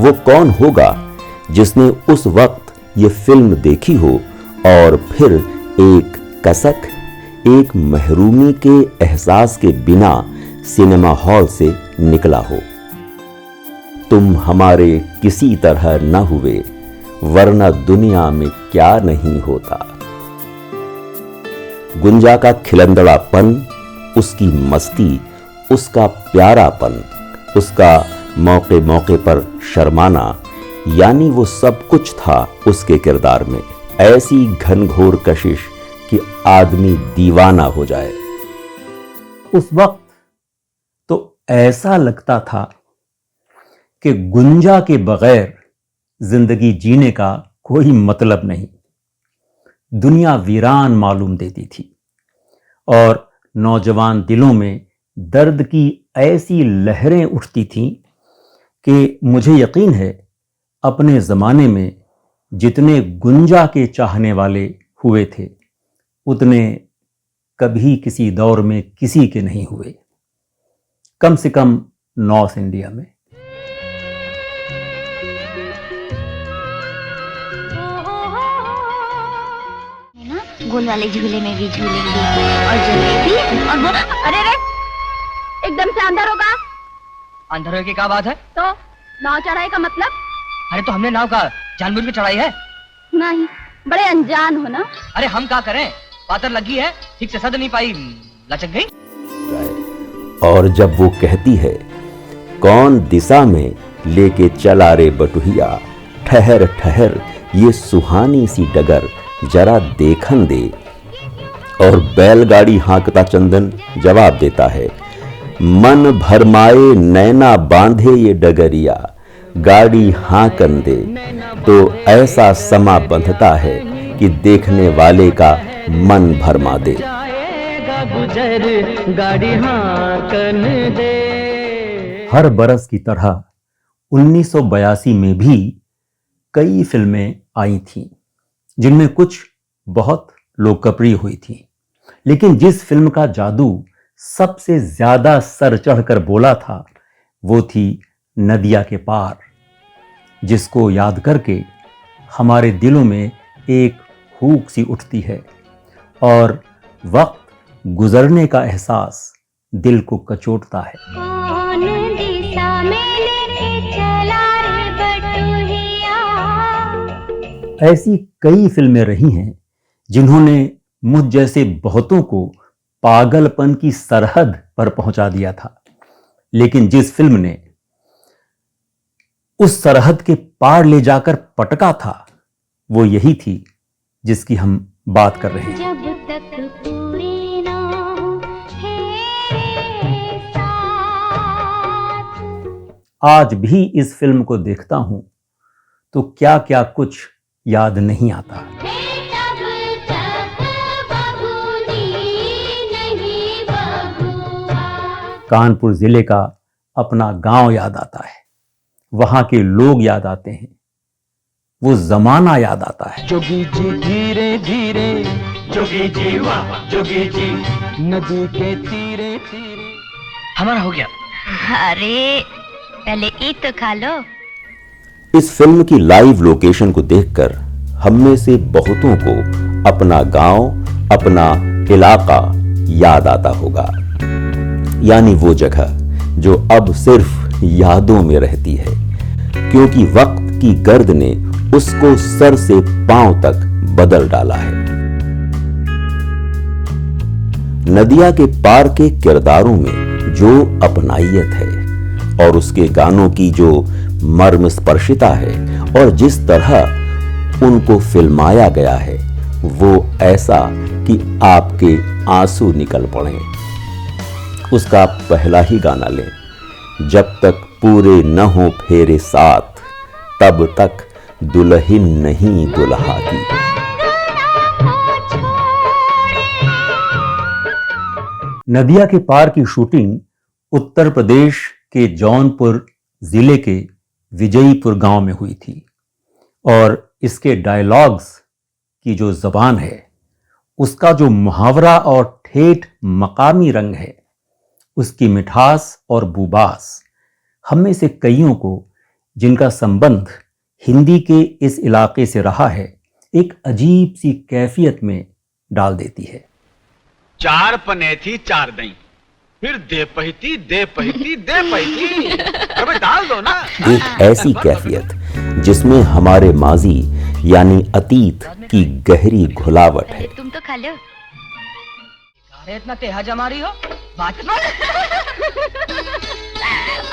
वो कौन होगा जिसने उस वक्त ये फिल्म देखी हो और फिर एक कसक, एक महरूमी के एहसास के बिना सिनेमा हॉल से निकला हो। तुम हमारे किसी तरह न हुए, वरना दुनिया में क्या नहीं होता। गुंजा का खिलंदड़ापन, उसकी मस्ती, उसका प्यारापन, उसका मौके मौके पर शर्माना, यानी वो सब कुछ था उसके किरदार में। ऐसी घनघोर कशिश कि आदमी दीवाना हो जाए। उस वक्त तो ऐसा लगता था कि गुंजा के बगैर जिंदगी जीने का कोई मतलब नहीं। दुनिया वीरान मालूम देती थी और नौजवान दिलों में दर्द की ऐसी लहरें उठती थीं कि मुझे यकीन है अपने ज़माने में जितने गुंजा के चाहने वाले हुए थे उतने कभी किसी दौर में किसी के नहीं हुए, कम से कम नॉर्थ इंडिया में। गोल वाले झूले में भी झूलेंगे और जलेबी और वो अरे एकदम से अंदर होगा। अंदर होने की क्या बात है? तो नाव चढ़ाई का मतलब? अरे तो हमने नाव का जानबूझ के चढ़ाई है? नहीं, बड़े अनजान हो ना। अरे हम क्या करें, पातर लगी है, ठीक से सद नहीं पाई, लचक गई। और जब वो कहती है, कौन दिशा में लेके चला रे बटुहिया, ठहर ठहर ये सुहानी सी डगर जरा देखन दे, और बैलगाड़ी हाँकता चंदन जवाब देता है, मन भरमाए नैना बांधे ये डगरिया, गाड़ी हाँकन दे, तो ऐसा समा बंधता है कि देखने वाले का मन भरमा दे। हर बरस की तरह 1982 में भी कई फिल्में आई थीं जिनमें कुछ बहुत लोकप्रिय हुई थी, लेकिन जिस फिल्म का जादू सबसे ज्यादा सर चढ़कर बोला था वो थी नदिया के पार, जिसको याद करके हमारे दिलों में एक हूक सी उठती है और वक्त गुजरने का एहसास दिल को कचोटता है। कौन दिशा में लेके चला रे बटुहिया। ऐसी कई फिल्में रही हैं जिन्होंने मुझ जैसे बहुतों को पागलपन की सरहद पर पहुंचा दिया था, लेकिन जिस फिल्म ने उस सरहद के पार ले जाकर पटका था वो यही थी जिसकी हम बात कर रहे हैं। जब तक पूरी ना हो तेरे साथ। आज भी इस फिल्म को देखता हूं तो क्या क्या कुछ याद नहीं आता। कानपुर जिले का अपना गांव याद आता है, वहां के लोग याद आते हैं, वो जमाना याद आता है। जोगी जी धीरे धीरे, जोगी जी वाह जोगी जी, नदी के तीरे तीरे। हमारा हो गया। अरे पहले ईद तो खा लो। इस फिल्म की लाइव लोकेशन को देखकर हम में से बहुतों को अपना गांव, अपना इलाका याद आता होगा, यानी वो जगह जो अब सिर्फ यादों में रहती है, क्योंकि वक्त की गर्द ने उसको सर से पांव तक बदल डाला है। नदिया के पार के किरदारों में जो अपनाइयत है और उसके गानों की जो मर्म स्पर्शिता है और जिस तरह उनको फिल्माया गया है, वो ऐसा कि आपके आंसू निकल पड़े। उसका पहला ही गाना लें, जब तक पूरे न हो फेरे साथ, तब तक दुल्हन नहीं दुल्हा की। नदिया के पार की शूटिंग उत्तर प्रदेश के जौनपुर जिले के विजयीपुर गांव में हुई थी और इसके डायलॉग्स की जो जबान है, उसका जो मुहावरा और ठेठ मकामी रंग है, उसकी मिठास और बुबास हम में से कईयों को जिनका संबंध हिंदी के इस इलाके से रहा है, एक अजीब सी कैफियत में डाल देती है। चार पनेथी चार दई, फिर दे पहती दे पहती दे पहती, अबे डाल दो ना। एक ऐसी कैफियत जिसमें हमारे माजी यानी अतीत की गहरी घुलावट है। तुम तो खा लो। अरे इतना तेहाजा मारी हो, बात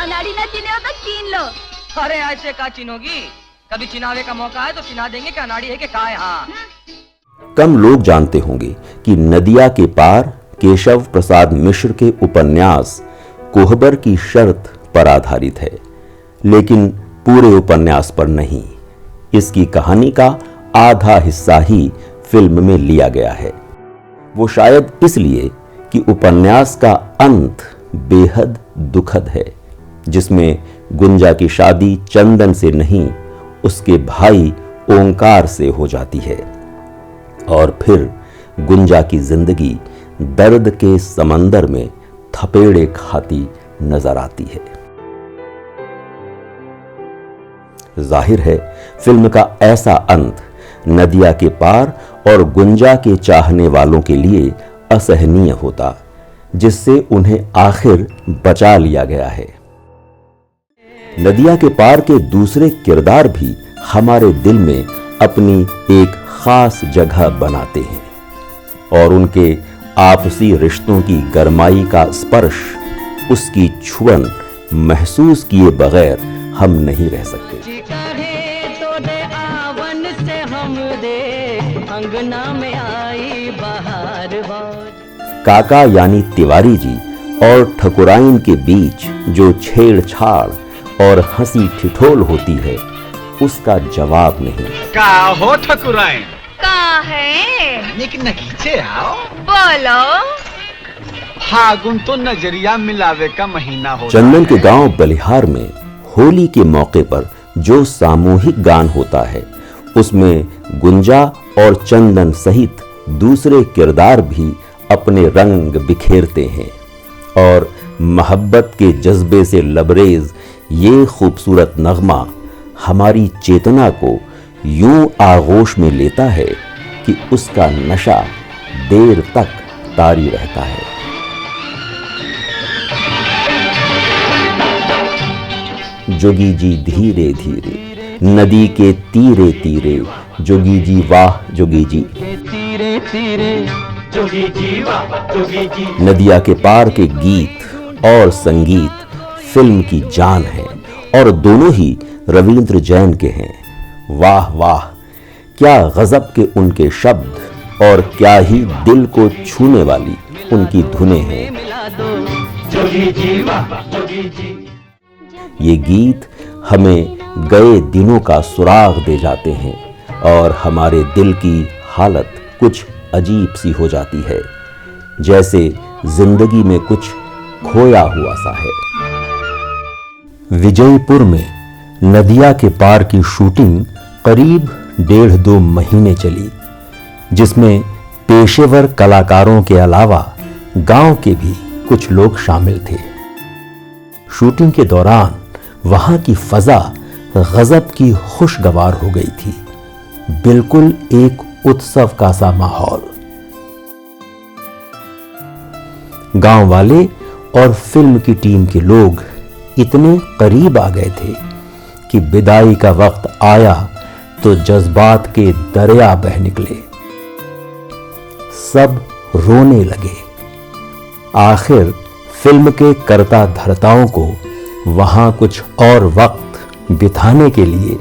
अनाड़ी ना चीने हो तो चीन लो। अरे ऐसे का चिनोगी, कभी चिनावे का मौका है तो चिना देंगे कि अनाड़ी है कि का है। हाँ, कम लोग जानते होंगे कि नदिया के पार केशव प्रसाद मिश्र के उपन्यास कोहबर की शर्त पर आधारित है, लेकिन पूरे उपन्यास पर नहीं। इसकी कहानी का आधा हिस्सा ही फिल्म में लिया गया है। वो शायद इसलिए कि उपन्यास का अंत बेहद दुखद है, जिसमें गुंजा की शादी चंदन से नहीं, उसके भाई ओंकार से हो जाती है और फिर गुंजा की जिंदगी दर्द के समंदर में थपेड़े खाती नजर आती है। जाहिर है फिल्म का ऐसा अंत नदिया के पार और गुंजा के चाहने वालों के लिए असहनीय होता, जिससे उन्हें आखिर बचा लिया गया है। नदिया के पार के दूसरे किरदार भी हमारे दिल में अपनी एक खास जगह बनाते हैं और उनके आपसी रिश्तों की गरमाई का स्पर्श, उसकी छुअन महसूस किए बगैर हम नहीं रह सकते। अंगना में आई बहार काका यानी तिवारी जी और ठकुराइन के बीच जो छेड़छाड़ और हंसी ठिठोल होती है, उसका जवाब नहीं। का हो ठकुराइन? का है? निक नकीचे आओ। बोलो। फागुन तो नजरिया मिलावे का महीना हो। चंदन के गांव बलिहार में होली के मौके पर जो सामूहिक गान होता है, उसमें गुंजा और चंदन सहित दूसरे किरदार भी अपने रंग बिखेरते हैं और मोहब्बत के जज्बे से लबरेज ये खूबसूरत नगमा हमारी चेतना को यूं आगोश में लेता है कि उसका नशा देर तक तारी रहता है। जोगी जी धीरे धीरे नदी के तीरे तीरे, जोगी जी वाह जोगी जी। तीरे तीरे जोगी जी वाह जोगी जी। नदिया के पार के गीत और संगीत फिल्म की जान है और दोनों ही रविंद्र जैन के हैं। वाह वाह, क्या गजब के उनके शब्द और क्या ही दिल को छूने वाली उनकी धुनें हैं। जोगी जी वाह जोगी जी। ये गीत हमें गए दिनों का सुराग दे जाते हैं और हमारे दिल की हालत कुछ अजीब सी हो जाती है, जैसे जिंदगी में कुछ खोया हुआ सा है। विजयपुर में नदिया के पार की शूटिंग करीब 1.5-2 महीने चली, जिसमें पेशेवर कलाकारों के अलावा गांव के भी कुछ लोग शामिल थे। शूटिंग के दौरान वहां की फजा गजब की खुशगवार हो गई थी, बिल्कुल एक उत्सव का सा माहौल। गांव वाले और फिल्म की टीम के लोग इतने करीब आ गए थे कि विदाई का वक्त आया तो जज्बात के दरिया बह निकले। सब रोने लगे। आखिर फिल्म के कर्ता धर्ताओं को वहां कुछ और वक्त बिताने के लिए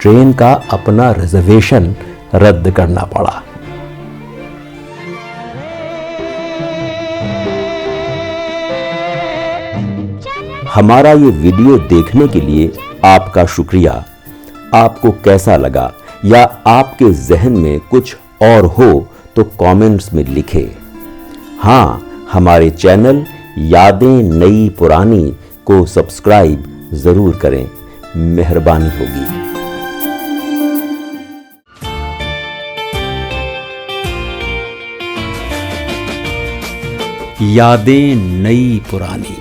ट्रेन का अपना रिजर्वेशन रद्द करना पड़ा। हमारा ये वीडियो देखने के लिए आपका शुक्रिया। आपको कैसा लगा या आपके जहन में कुछ और हो तो कमेंट्स में लिखें। हाँ, हमारे चैनल यादें नई पुरानी को सब्सक्राइब जरूर करें, मेहरबानी होगी। यादें नई पुरानी।